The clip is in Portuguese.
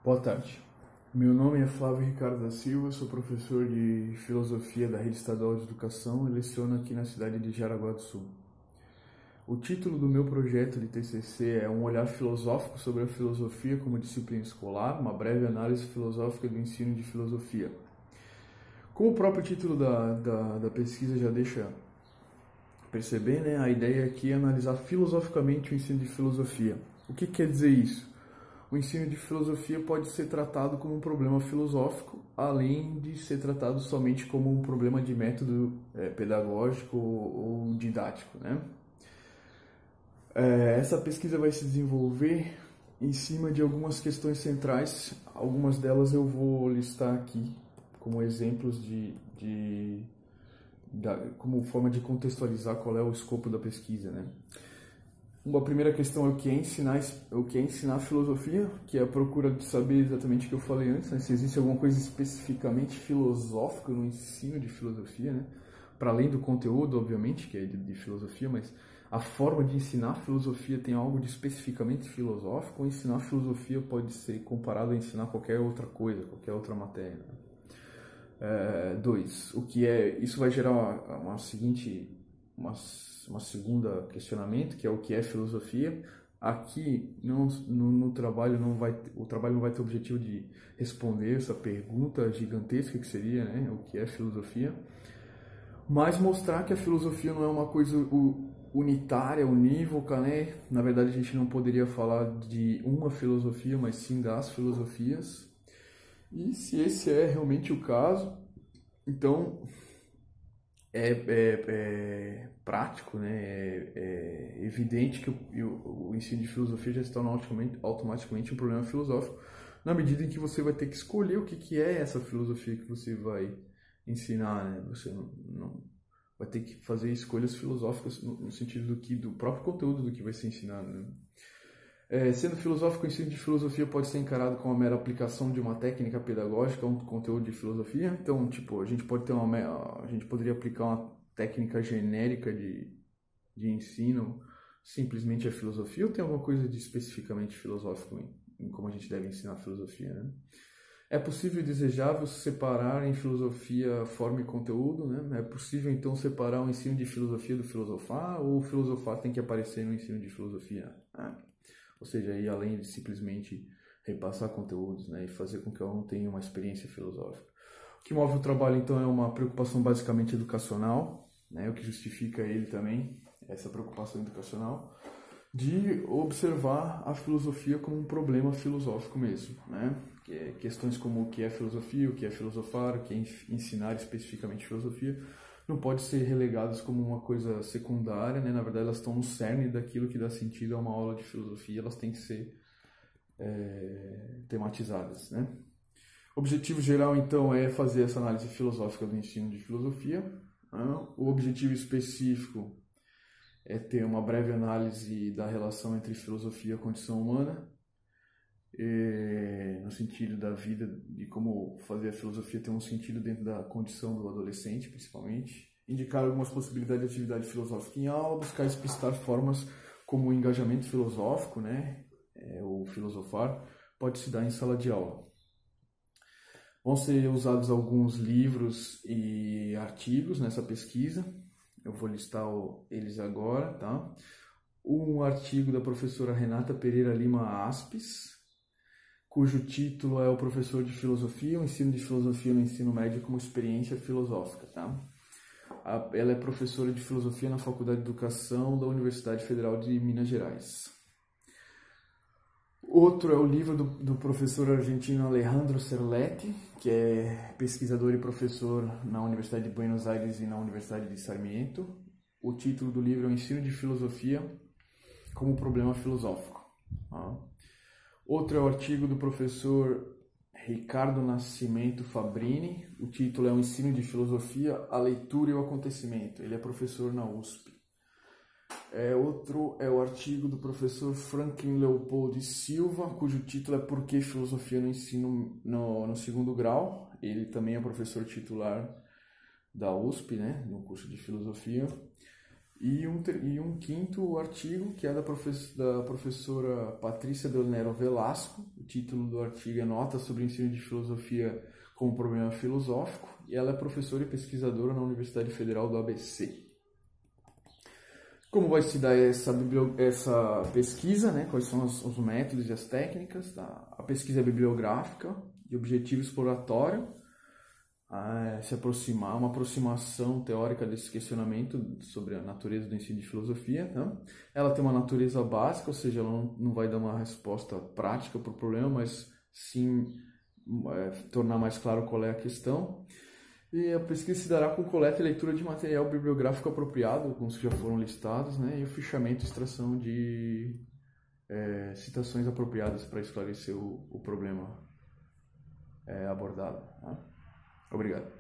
Boa tarde. Meu nome é Flávio Ricardo da Silva, sou professor de Filosofia da Rede Estadual de Educação e leciono aqui na cidade de Jaraguá do Sul. O título do meu projeto de TCC é Um olhar filosófico sobre a filosofia como disciplina escolar, uma breve análise filosófica do ensino de filosofia. Como o próprio título da pesquisa já deixa perceber, né, a ideia aqui é analisar filosoficamente o ensino de filosofia. O que quer dizer isso? O ensino de filosofia pode ser tratado como um problema filosófico, além de ser tratado somente como um problema de método pedagógico ou didático, né? Essa pesquisa vai se desenvolver em cima de algumas questões centrais, algumas delas eu vou listar aqui como exemplos como forma de contextualizar qual é o escopo da pesquisa, né? Uma primeira questão é o que é ensinar filosofia, que é a procura de saber exatamente o que eu falei antes, né? Se existe alguma coisa especificamente filosófica no ensino de filosofia, né? Para além do conteúdo, obviamente, que é de filosofia, mas a forma de ensinar filosofia tem algo de especificamente filosófico, ou ensinar filosofia pode ser comparado a ensinar qualquer outra coisa, qualquer outra matéria, né? Dois, isso vai gerar uma segunda questionamento, que é o que é filosofia. Aqui no trabalho o trabalho não vai ter o objetivo de responder essa pergunta gigantesca que seria, né, o que é filosofia, mas mostrar que a filosofia não é uma coisa unitária, unívoca, né? Na verdade a gente não poderia falar de uma filosofia, mas sim das filosofias. E se esse é realmente o caso, então é prático, né? É evidente que o ensino de filosofia já se torna automaticamente um problema filosófico, na medida em que você vai ter que escolher o que é essa filosofia que você vai ensinar, né? Você não vai ter que fazer escolhas filosóficas no sentido do próprio conteúdo do que vai ser ensinado, né? Sendo filosófico, o ensino de filosofia pode ser encarado como uma mera aplicação de uma técnica pedagógica a um conteúdo de filosofia. Então, tipo, a gente poderia aplicar uma técnica genérica de ensino simplesmente a filosofia, ou tem alguma coisa de especificamente filosófico em como a gente deve ensinar a filosofia, né? É possível e desejável separar em filosofia forma e conteúdo, né? É possível, então, separar o ensino de filosofia do filosofar, ou o filosofar tem que aparecer no ensino de filosofia? Ou seja, ir além de simplesmente repassar conteúdos, né, e fazer com que eu não tenha uma experiência filosófica. O que move o trabalho, então, é uma preocupação basicamente educacional, né, o que justifica ele também, essa preocupação educacional, de observar a filosofia como um problema filosófico mesmo, né? Questões como o que é filosofia, o que é filosofar, o que é ensinar especificamente filosofia, não pode ser relegadas como uma coisa secundária, né? Na verdade, elas estão no cerne daquilo que dá sentido a uma aula de filosofia, elas têm que ser tematizadas, né? O objetivo geral, então, é fazer essa análise filosófica do ensino de filosofia, né? O objetivo específico é ter uma breve análise da relação entre filosofia e a condição humana, no sentido da vida, de como fazer a filosofia ter um sentido dentro da condição do adolescente, principalmente. Indicar algumas possibilidades de atividade filosófica em aula, buscar explicitar formas como o engajamento filosófico, né, o filosofar, pode se dar em sala de aula. Vão ser usados alguns livros e artigos nessa pesquisa, eu vou listar eles agora, tá? Um artigo da professora Renata Pereira Lima Aspes, cujo título é O Professor de Filosofia, o ensino de filosofia no ensino médio como experiência filosófica, tá? Ela é professora de filosofia na Faculdade de Educação da Universidade Federal de Minas Gerais. Outro é o livro do professor argentino Alejandro Cerletti, que é pesquisador e professor na Universidade de Buenos Aires e na Universidade de Sarmiento. O título do livro é O Ensino de Filosofia como Problema Filosófico. Outro é o artigo do professor Ricardo Nascimento Fabrini. O título é O Ensino de Filosofia, a Leitura e o Acontecimento. Ele é professor na USP. Outro é o artigo do professor Franklin Leopold Silva, cujo título é Por que Filosofia no Ensino no segundo grau. Ele também é professor titular da USP, né, no curso de Filosofia. E um quinto artigo, que é da professora Patrícia Del Nero Velasco. O título do artigo é Nota sobre o ensino de filosofia como problema filosófico, e ela é professora e pesquisadora na Universidade Federal do ABC. Como vai se dar essa pesquisa, né? Quais são os métodos e as técnicas? Tá? A pesquisa é bibliográfica, de objetivo exploratório, se aproximar, uma aproximação teórica desse questionamento sobre a natureza do ensino de filosofia. Tá? Ela tem uma natureza básica, ou seja, ela não vai dar uma resposta prática para o problema, mas sim tornar mais claro qual é a questão. E a pesquisa se dará com coleta e leitura de material bibliográfico apropriado, alguns que já foram listados, né? E o fichamento e extração de citações apropriadas para esclarecer o problema abordado. Tá? Obrigado.